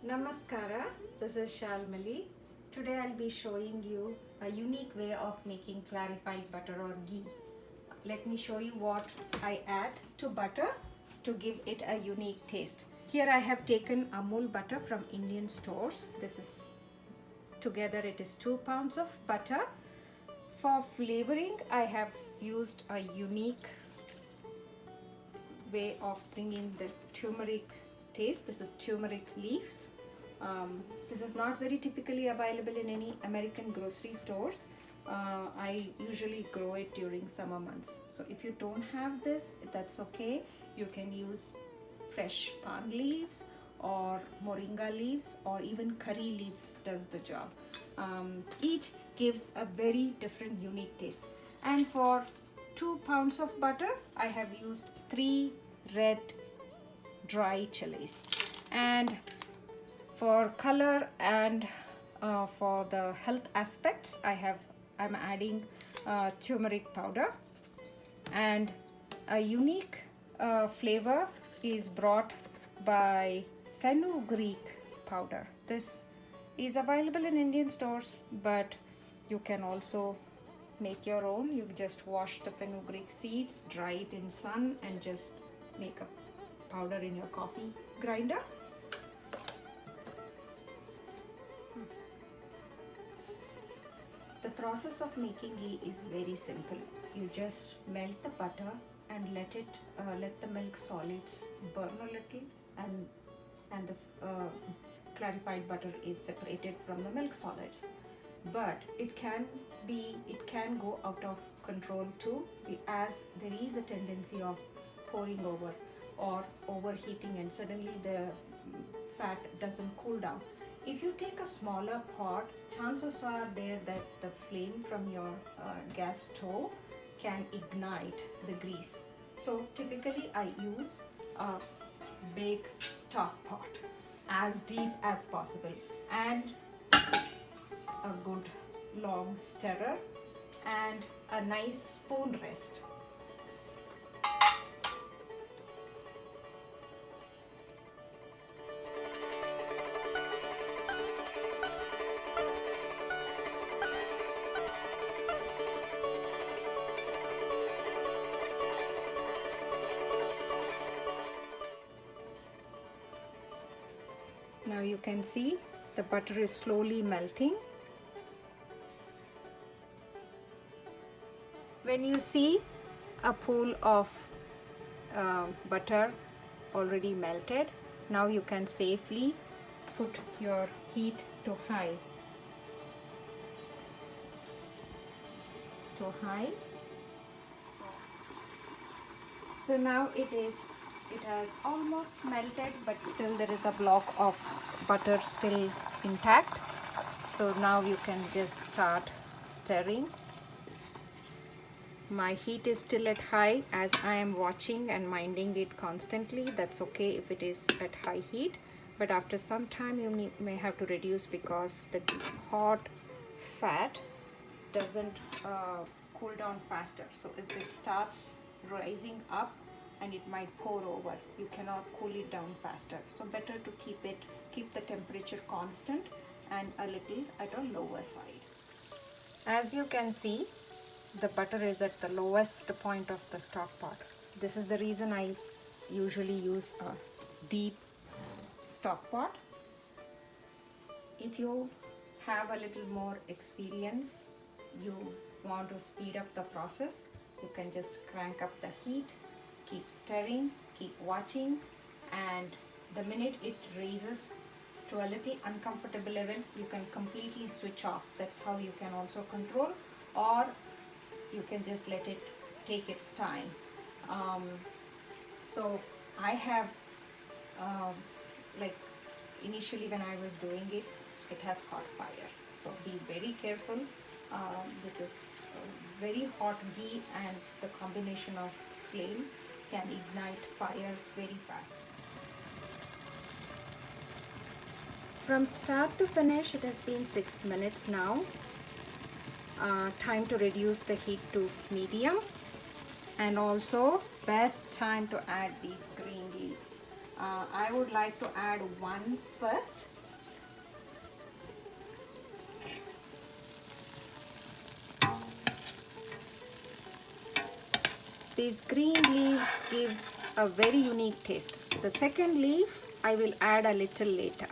Namaskara, this is Shalmali. Today I'll be showing you a unique way of making clarified butter or ghee. Let me show you what I add to butter to give it a unique taste. Here I have taken Amul butter from Indian stores. This is together it is 2 pounds of butter. For flavoring I have used a unique way of bringing the turmeric taste. This is turmeric leaves. This is not very typically available in any American grocery stores. I usually grow it during summer months. So if you don't have this, that's okay. You can use fresh palm leaves or moringa leaves or even curry leaves does the job. Each gives a very different unique taste. And for 2 pounds of butter, I have used 3 red dry chilies. And for color and for the health aspects, I'm adding turmeric powder, and a unique flavor is brought by Fenugreek powder. This is available in Indian stores, but you can also make your own. You just wash the fenugreek seeds, dry it in sun, and just make a powder in your coffee grinder. The process of making ghee is very simple. You just melt the butter and let the milk solids burn a little, and the clarified butter is separated from the milk solids. But it can go out of control too, as there is a tendency of pouring over or overheating, and suddenly the fat doesn't cool down. If you take a smaller pot, chances are there that the flame from your gas stove can ignite the grease. So typically I use a big stock pot, as deep as possible, and a good long stirrer and a nice spoon rest. Now you can see the butter is slowly melting. When you see a pool of butter already melted, now you can safely put your heat to high. So now it has almost melted, but still there is a block of butter still intact. So now you can just start stirring. My heat is still at high, as I am watching and minding it constantly. That's okay if it is at high heat, but after some time you may have to reduce, because the hot fat doesn't cool down faster. So if it starts rising up, and it might pour over, you cannot cool it down faster. So better to keep the temperature constant and a little at a lower side. As you can see, the butter is at the lowest point of the stock pot. This is the reason I usually use a deep stock pot. If you have a little more experience, you want to speed up the process, you can just crank up the heat, keep stirring, keep watching, and the minute it raises to a little uncomfortable level, you can completely switch off. That's how you can also control, or you can just let it take its time. So I have like initially when I was doing it, it has caught fire. So be very careful. This is very hot ghee, and the combination of flame can ignite fire very fast. From start to finish, it has been 6 minutes now. Time to reduce the heat to medium, and also best time to add these green leaves. I would like to add one first. These green leaves gives a very unique taste. The second leaf I will add a little later.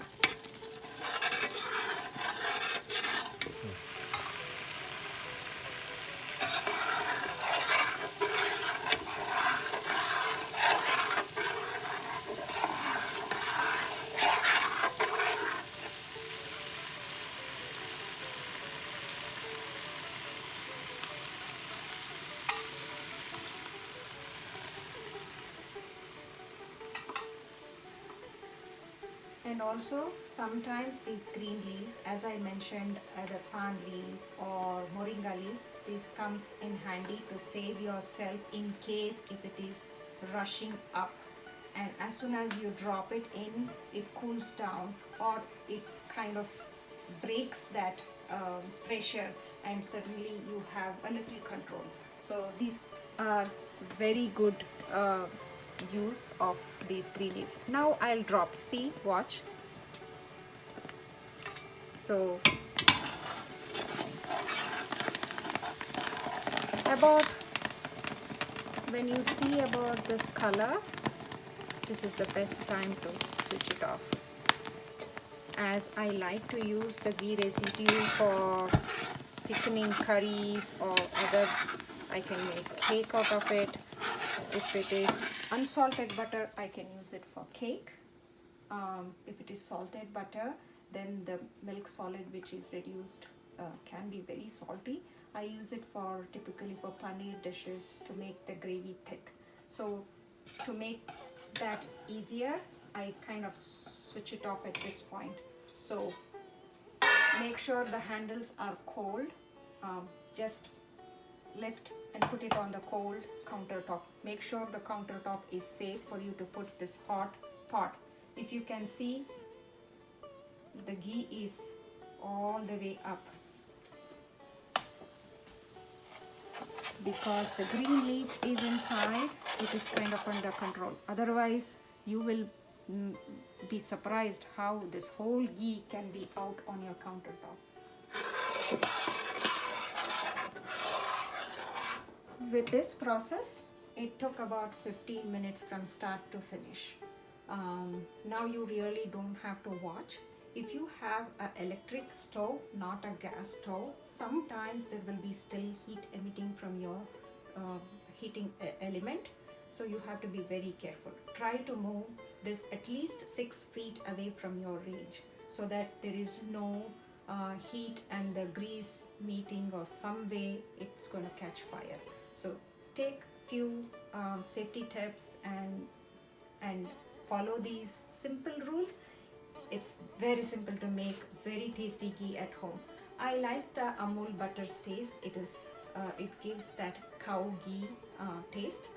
And also sometimes these green leaves, as I mentioned, either pan leaf or moringa leaf, this comes in handy to save yourself in case if it is rushing up, and as soon as you drop it in, it cools down or it kind of breaks that pressure, and suddenly you have a little control. So these are very good use of these green leaves. Now I'll drop, see, watch. So about when you see about this color, this is the best time to switch it off, as I like to use the ghee residue for thickening curries or other. I can make cake out of it. If it is unsalted butter, I can use it for cake. If it is salted butter, then the milk solid which is reduced can be very salty. I use it for typically for paneer dishes to make the gravy thick. So to make that easier, I kind of switch it off at this point. So make sure the handles are cold. Just lift and put it on the cold countertop. Make sure the countertop is safe for you to put this hot pot. If you can see, the ghee is all the way up because the green leaf is inside. It is kind of under control. Otherwise you will be surprised how this whole ghee can be out on your countertop. With this process, it took about 15 minutes from start to finish. Now you really don't have to watch. If you have an electric stove, not a gas stove, sometimes there will be still heat emitting from your heating element. So you have to be very careful. Try to move this at least 6 feet away from your range so that there is no heat and the grease meeting or some way it's going to catch fire. So take few safety tips and follow these simple rules. It's very simple to make very tasty ghee at home. I like the Amul butter's taste. It gives that cow ghee taste.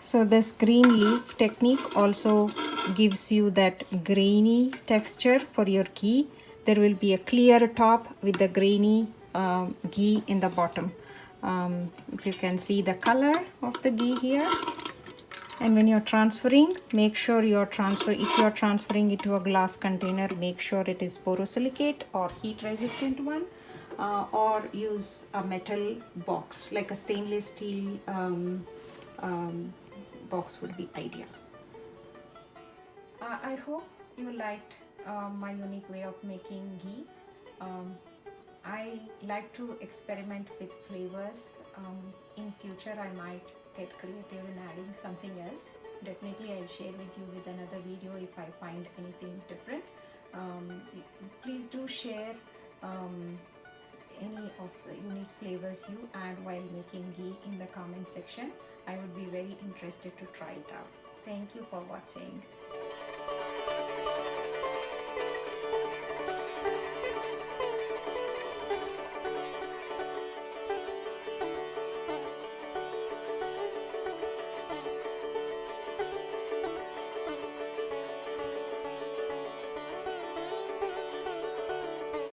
So this green leaf technique also gives you that grainy texture for your ghee. There will be a clear top with the grainy ghee in the bottom. If you can see the color of the ghee here. And when you're transferring, make sure if you're transferring it to a glass container, make sure it is borosilicate or heat resistant one, or use a metal box like a stainless steel box would be ideal. I hope you liked my unique way of making ghee. I like to experiment with flavors. In future I might get creative in adding something else. Definitely I'll share with you with another video if I find anything different. Please do share any of the unique flavors you add while making ghee in the comment section. I would be very interested to try it out. Thank you for watching.